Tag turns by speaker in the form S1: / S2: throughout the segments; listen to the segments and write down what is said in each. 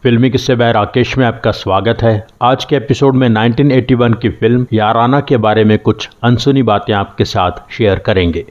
S1: फिल्मी किस्से बाय राकेश में आपका स्वागत है। आज के एपिसोड में 1981 की फिल्म याराना के बारे में कुछ अनसुनी बातें आपके साथ शेयर करेंगे।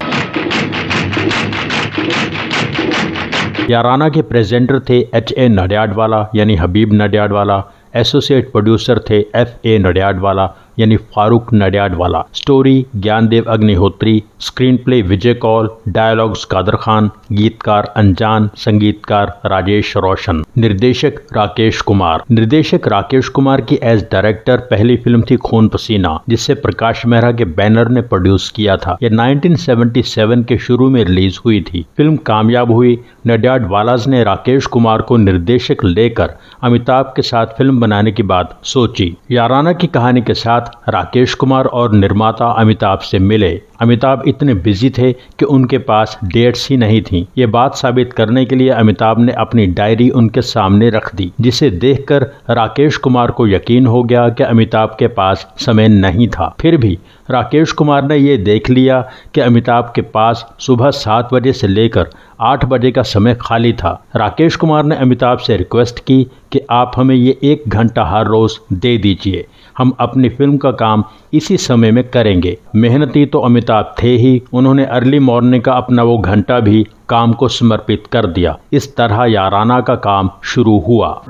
S1: याराना के प्रेजेंटर थे H.A. नडियाडवाला यानी हबीब नडियाडवाला। एसोसिएट प्रोड्यूसर थे F.A. नडियाडवाला यानी Farooq Nadiadwala. Story Gyandev Agnihotri, screenplay Vijay Kaul, dialogues Kader Khan, गीतकार अनजान, संगीतकार राजेश रोशन, निर्देशक राकेश कुमार। निर्देशक राकेश कुमार की एज डायरेक्टर पहली फिल्म थी खून पसीना, जिसे प्रकाश मेहरा के बैनर ने प्रोड्यूस किया था। यह 1977 के शुरू में रिलीज हुई थी। फिल्म कामयाब हुई। नडियाडवालाज ने राकेश कुमार को निर्देशक लेकर अमिताभ के साथ फिल्म बनाने की बात सोची। याराना की कहानी के साथ राकेश कुमार और निर्माता अमिताभ से मिले। अमिताभ इतने बिजी थे कि उनके पास डेट्स ही नहीं थी। ये बात साबित करने के लिए अमिताभ ने अपनी डायरी उनके सामने रख दी, जिसे देखकर राकेश कुमार को यकीन हो गया कि अमिताभ के पास समय नहीं था। फिर भी राकेश कुमार ने ये देख लिया कि अमिताभ के पास सुबह 7 बजे से लेकर 8 बजे का समय खाली था। राकेश कुमार ने अमिताभ से रिक्वेस्ट की कि आप हमें ये 1 घंटा हर रोज दे दीजिए, हम अपनी फिल्म का काम इसी समय में करेंगे। मेहनती तो अमिताभ थे ही, उन्होंने अर्ली मॉर्निंग का अपना वो घंटा भी काम को समर्पित कर दिया। इस तरह याराना का काम शुरू हुआ।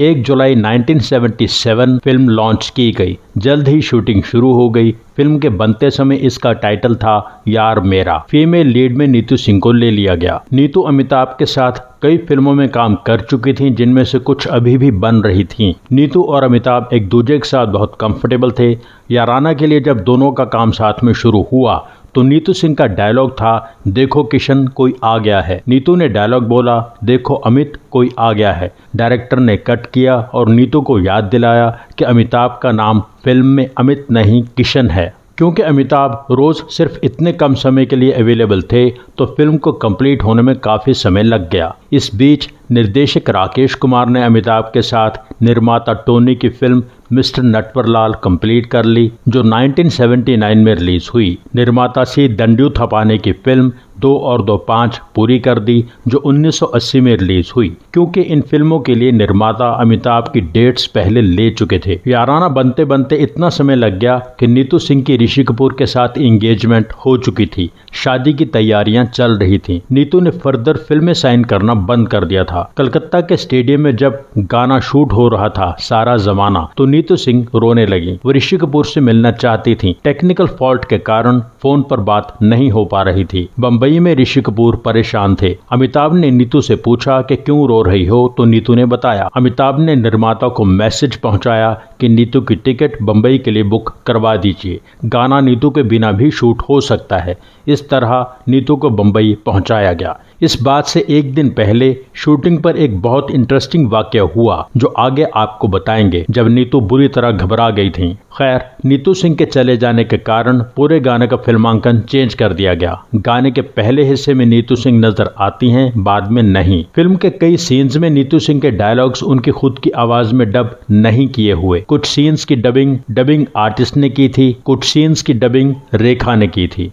S1: 1 जुलाई 1977 फिल्म लॉन्च की गई। जल्द ही शूटिंग शुरू हो गई। फिल्म के बनते समय इसका टाइटल था यार मेरा। फीमेल लीड में नीतू सिंह को ले लिया गया। नीतू अमिताभ के साथ कई फिल्मों में काम कर चुकी थीं, जिनमें से कुछ अभी भी बन रही थीं। नीतू और अमिताभ एक दूसरे के साथ बहुत कंफर्टेबल थे। याराना के लिए जब दोनों का काम साथ में शुरू हुआ तो नीतू सिंह का डायलॉग था, देखो किशन कोई आ गया है। नीतू ने डायलॉग बोला, देखो अमित कोई आ गया है। डायरेक्टर ने कट किया और नीतू को याद दिलाया कि अमिताभ का नाम फिल्म में अमित नहीं किशन है। क्योंकि अमिताभ रोज सिर्फ इतने कम समय के लिए अवेलेबल थे तो फिल्म को कंप्लीट होने में काफ़ी समय लग गया। इस बीच निर्देशक राकेश कुमार ने अमिताभ के साथ निर्माता टोनी की फिल्म मिस्टर नटवरलाल कंप्लीट कर ली, जो 1979 में रिलीज हुई। निर्माता सी दंडू थपाने की फिल्म 2 और 2 5 पूरी कर दी, जो 1980 में रिलीज हुई। क्योंकि इन फिल्मों के लिए निर्माता अमिताभ की डेट्स पहले ले चुके थे। याराना बनते बनते इतना समय लग गया कि नीतू सिंह की ऋषि कपूर के साथ एंगेजमेंट हो चुकी थी। शादी की तैयारियां चल रही थी। नीतू ने फर्दर फिल्में साइन करना बंद कर दिया था। कलकत्ता के स्टेडियम में जब गाना शूट हो रहा था सारा जमाना, तो नीतू सिंह रोने लगी। वो ऋषि कपूर से मिलना चाहती थी। टेक्निकल फॉल्ट के कारण फोन पर बात नहीं हो पा रही थी। बंबई में ऋषि कपूर परेशान थे। अमिताभ ने नीतू से पूछा कि क्यों रो रही हो, तो नीतू ने बताया। अमिताभ ने निर्माता को मैसेज पहुंचाया कि नीतू की टिकट बंबई के लिए बुक करवा दीजिए, गाना नीतू के बिना भी शूट हो सकता है। इस तरह नीतू को बंबई पहुंचाया गया। इस बात से एक दिन पहले शूटिंग पर एक बहुत इंटरेस्टिंग वाकया हुआ, जो आगे आपको बताएंगे, जब नीतू बुरी तरह घबरा गई थी। खैर, नीतू सिंह के चले जाने के कारण पूरे गाने का फिल्मांकन चेंज कर दिया गया। गाने के पहले हिस्से में नीतू सिंह नजर आती हैं, बाद में नहीं। फिल्म के कई सीन्स में नीतू सिंह के डायलॉग्स उनकी खुद की आवाज में डब नहीं किए हुए। कुछ सीन्स की डबिंग आर्टिस्ट ने की थी, कुछ सीन्स की डबिंग रेखा ने की थी।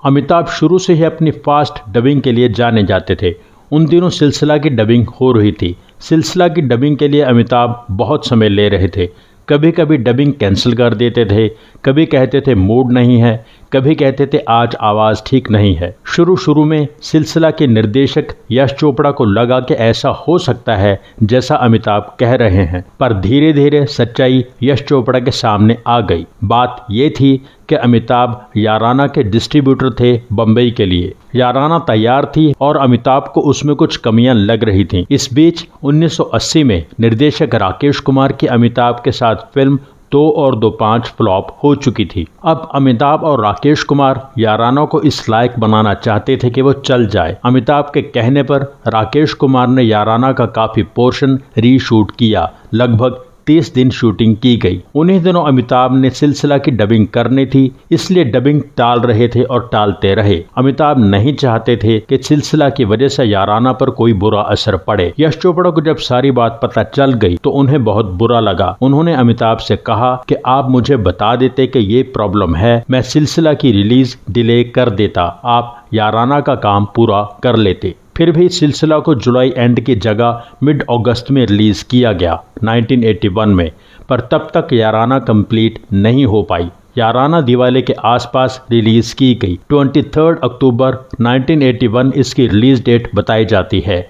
S1: अमिताभ शुरू से ही अपनी फास्ट डबिंग के लिए जाने जाते थे। उन दिनों सिलसिला की डबिंग हो रही थी। सिलसिला की डबिंग के लिए अमिताभ बहुत समय ले रहे थे। कभी कभी डबिंग कैंसिल कर देते थे, कभी कहते थे मूड नहीं है, कभी कहते थे आज आवाज़ ठीक नहीं है। शुरू में सिलसिला के निर्देशक यश चोपड़ा को लगा कि ऐसा हो सकता है जैसा अमिताभ कह रहे हैं, पर धीरे धीरे सच्चाई यश चोपड़ा के सामने आ गई। बात ये थी कि अमिताभ याराना के डिस्ट्रीब्यूटर थे बंबई के लिए। याराना तैयार थी और अमिताभ को उसमें कुछ कमियां लग रही थीं। इस बीच 1980 में निर्देशक राकेश कुमार की अमिताभ के साथ फिल्म 2 और 2 5 फ्लॉप हो चुकी थी। अब अमिताभ और राकेश कुमार याराना को इस लायक बनाना चाहते थे कि वो चल जाए। अमिताभ के कहने पर राकेश कुमार ने याराना का काफी पोर्शन रीशूट किया। लगभग 30 दिन शूटिंग की गई। उन्हीं दिनों अमिताभ ने सिलसिला की डबिंग करनी थी, इसलिए डबिंग टाल रहे थे और टालते रहे। अमिताभ नहीं चाहते थे कि सिलसिला की वजह से याराना पर कोई बुरा असर पड़े। यश चोपड़ा को जब सारी बात पता चल गई तो उन्हें बहुत बुरा लगा। उन्होंने अमिताभ से कहा कि आप मुझे बता देते कि ये प्रॉब्लम है, मैं सिलसिला की रिलीज डिले कर देता, आप याराना का काम पूरा कर लेते। फिर भी सिलसिला को जुलाई एंड की जगह मिड अगस्त में रिलीज किया गया 1981 में, पर तब तक याराना कंप्लीट नहीं हो पाई। याराना दिवाली के आसपास रिलीज की गई। 23 अक्टूबर 1981 इसकी रिलीज डेट बताई जाती है।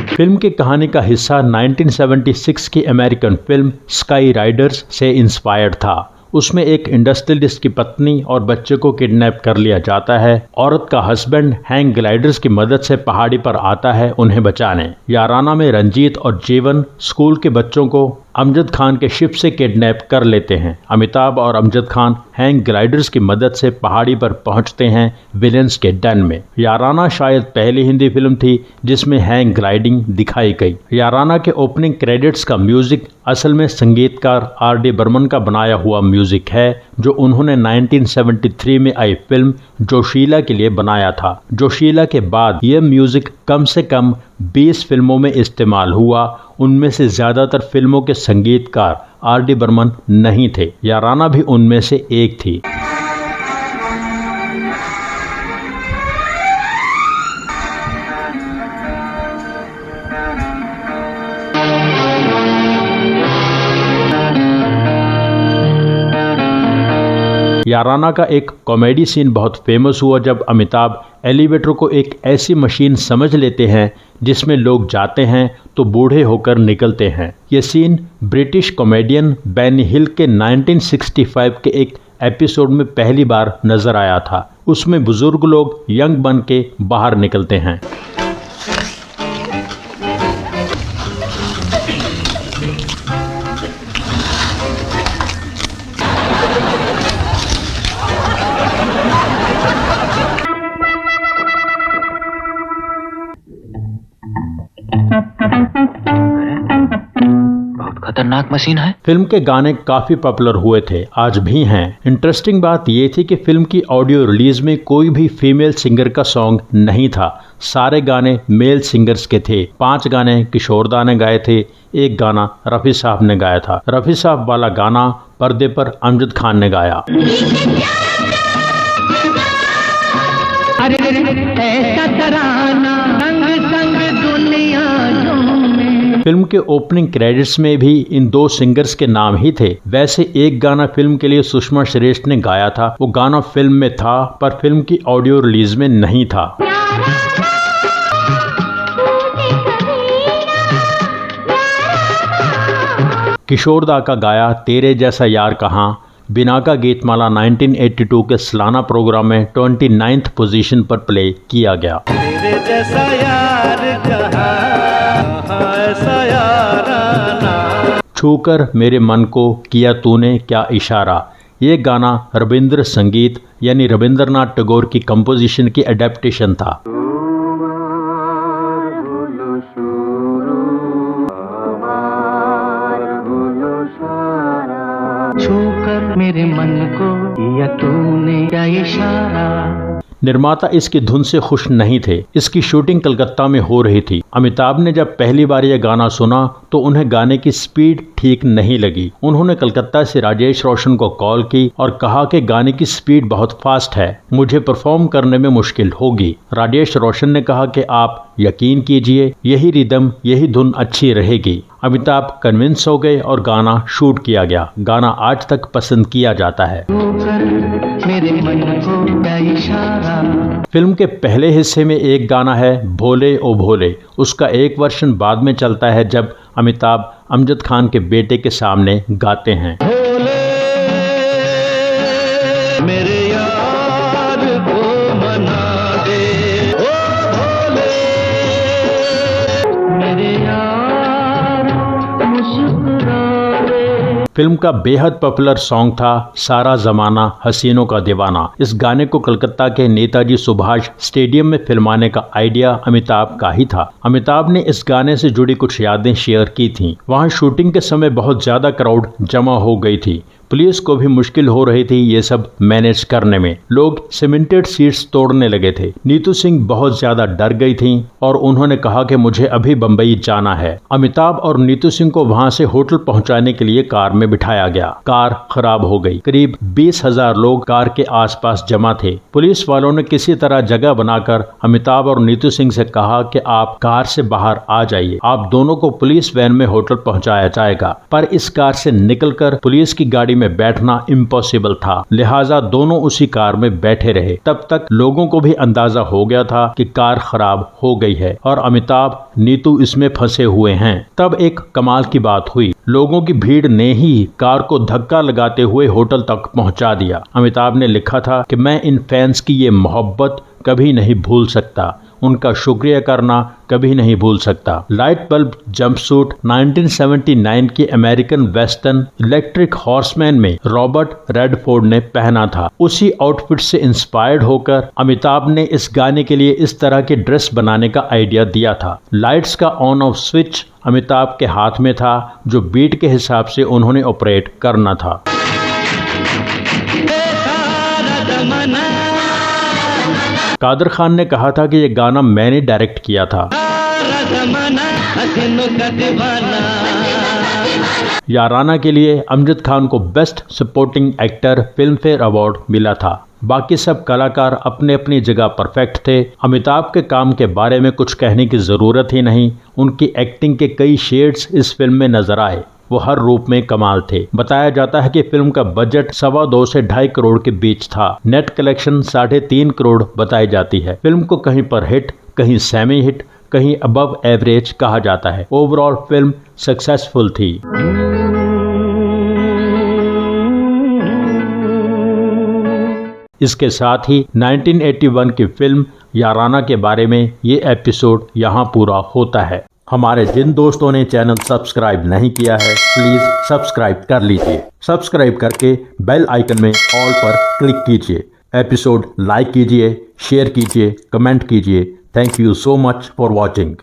S1: फिल्म की कहानी का हिस्सा 1976 की अमेरिकन फिल्म स्काई राइडर्स से इंस्पायर्ड था। उसमें एक इंडस्ट्रियलिस्ट की पत्नी और बच्चे को किडनैप कर लिया जाता है। औरत का हस्बैंड हैंग ग्लाइडर्स की मदद से पहाड़ी पर आता है उन्हें बचाने। याराना में रंजीत और जीवन स्कूल के बच्चों को अमजद खान के शिप से किडनैप कर लेते हैं। अमिताभ और अमजद खान हैंग ग्लाइडर्स की मदद से पहाड़ी पर पहुंचते हैं विलेंस के डन में। याराना शायद पहली हिंदी फिल्म थी जिसमें हैंग ग्लाइडिंग दिखाई गई। याराना के ओपनिंग क्रेडिट्स का म्यूजिक असल में संगीतकार R.D. बर्मन का बनाया हुआ म्यूजिक है, जो उन्होंने 1973 में आई फिल्म जोशीला के लिए बनाया था। जोशीला के बाद यह म्यूजिक कम से कम 20 फिल्मों में इस्तेमाल हुआ। उनमें से ज्यादातर फिल्मों के संगीतकार R.D. बर्मन नहीं थे। याराना भी उनमें से एक थी। याराना का एक कॉमेडी सीन बहुत फेमस हुआ जब अमिताभ एलिवेटर को एक ऐसी मशीन समझ लेते हैं जिसमें लोग जाते हैं तो बूढ़े होकर निकलते हैं। ये सीन ब्रिटिश कॉमेडियन बेनी हिल के 1965 के एक एपिसोड में पहली बार नजर आया था। उसमें बुजुर्ग लोग यंग बन के बाहर निकलते हैं।
S2: खतरनाक मशीन है।
S1: फिल्म के गाने काफी पॉपुलर हुए थे, आज भी हैं। इंटरेस्टिंग बात यह थी कि फिल्म की ऑडियो रिलीज में कोई भी फीमेल सिंगर का सॉन्ग नहीं था। सारे गाने मेल सिंगर्स के थे। 5 गाने किशोरदा ने गाए थे, 1 गाना रफी साहब ने गाया था। रफी साहब वाला गाना पर्दे पर अमजद खान ने गाया। फिल्म के ओपनिंग क्रेडिट्स में भी इन 2 सिंगर्स के नाम ही थे। वैसे एक गाना फिल्म के लिए सुषमा श्रेष्ठ ने गाया था, वो गाना फिल्म में था पर फिल्म की ऑडियो रिलीज में नहीं था। किशोरदा का गाया तेरे जैसा यार कहाँ बिना का गीतमाला 1982 के सालाना प्रोग्राम में 29th पोजीशन पर प्ले किया गया।
S3: तेरे जैसा यार ऐसा याराना
S1: छूकर मेरे मन को किया तूने क्या इशारा। ये गाना रविंद्र संगीत यानी रविंद्रनाथ टैगोर की कंपोजिशन की एडेप्टेशन था।
S2: छूकर मेरे मन को किया तूने क्या इशारा।
S1: निर्माता इसकी धुन से खुश नहीं थे। इसकी शूटिंग कलकत्ता में हो रही थी। अमिताभ ने जब पहली बार यह गाना सुना तो उन्हें गाने की स्पीड ठीक नहीं लगी। उन्होंने कलकत्ता से राजेश रोशन को कॉल की और कहा कि गाने की स्पीड बहुत फास्ट है, मुझे परफॉर्म करने में मुश्किल होगी। राजेश रोशन ने कहा कि आप यकीन कीजिए, यही रिदम यही धुन अच्छी रहेगी। अमिताभ कन्विंस हो गए और गाना शूट किया गया। गाना आज तक पसंद किया जाता है।
S2: मेरे मन को क्या इशारा।
S1: फिल्म के पहले हिस्से में एक गाना है भोले ओ भोले। उसका एक वर्जन बाद में चलता है जब अमिताभ अमजद खान के बेटे के सामने गाते हैं।
S3: भोले मेरे यार को मना दे, ओ भोले
S2: मेरे यार मुस्कुरा दे।
S1: फिल्म का बेहद पॉपुलर सॉन्ग था सारा जमाना हसीनों का दीवाना। इस गाने को कलकत्ता के नेताजी सुभाष स्टेडियम में फिल्माने का आइडिया अमिताभ का ही था। अमिताभ ने इस गाने से जुड़ी कुछ यादें शेयर की थीं। वहां शूटिंग के समय बहुत ज्यादा क्राउड जमा हो गई थी। पुलिस को भी मुश्किल हो रही थी ये सब मैनेज करने में। लोग सीमेंटेड सीट्स तोड़ने लगे थे। नीतू सिंह बहुत ज्यादा डर गई थीं और उन्होंने कहा कि मुझे अभी बंबई जाना है। अमिताभ और नीतू सिंह को वहां से होटल पहुंचाने के लिए कार में बिठाया गया। कार खराब हो गई। करीब 20,000 लोग कार के आसपास जमा थे। पुलिस वालों ने किसी तरह जगह बनाकर अमिताभ और नीतू सिंह से कहा कि आप कार से बाहर आ जाइए, आप दोनों को पुलिस वैन में होटल पहुंचाया जाएगा। पर इस कार से निकलकर पुलिस की गाड़ी में बैठना इम्पॉसिबल था, लिहाजा दोनों उसी कार में बैठे रहे। तब तक लोगों को भी अंदाजा हो गया था कि कार खराब हो गई है और अमिताभ नीतू इसमें फंसे हुए हैं। तब एक कमाल की बात हुई। लोगों की भीड़ ने ही कार को धक्का लगाते हुए होटल तक पहुंचा दिया। अमिताभ ने लिखा था कि मैं इन फैंस की ये मोहब्बत कभी नहीं भूल सकता, उनका शुक्रिया करना कभी नहीं भूल सकता। लाइट बल्ब जंपसूट 1979 की अमेरिकन वेस्टर्न इलेक्ट्रिक हॉर्समैन में रॉबर्ट रेडफोर्ड ने पहना था। उसी आउटफिट से इंस्पायर्ड होकर अमिताभ ने इस गाने के लिए इस तरह की ड्रेस बनाने का आइडिया दिया था। लाइट्स का ऑन ऑफ स्विच अमिताभ के हाथ में था, जो बीट के हिसाब से उन्होंने ऑपरेट करना था। कादर खान ने कहा था कि ये गाना मैंने डायरेक्ट किया था। याराना के लिए अमजद खान को best supporting actor film fair award मिला था। बाकी सब कलाकार अपने अपनी जगह परफेक्ट थे। अमिताभ के काम के बारे में कुछ कहने की जरूरत ही नहीं। उनकी एक्टिंग के कई शेड्स इस फिल्म में नजर आए। वो हर रूप में कमाल थे। बताया जाता है कि फिल्म का बजट 2.25 से 2.5 करोड़ के बीच था। नेट कलेक्शन 3.5 करोड़ बताई जाती है। फिल्म को कहीं पर हिट, कहीं सेमी हिट, कहीं अबव एवरेज कहा जाता है। ओवरऑल फिल्म सक्सेसफुल थी। इसके साथ ही 1981 की फिल्म याराना के बारे में ये एपिसोड यहाँ पूरा होता है। हमारे जिन दोस्तों ने चैनल सब्सक्राइब नहीं किया है, प्लीज सब्सक्राइब कर लीजिए। सब्सक्राइब करके बेल आइकन में ऑल पर क्लिक कीजिए। एपिसोड लाइक कीजिए, शेयर कीजिए, कमेंट कीजिए। Thank you so much for watching.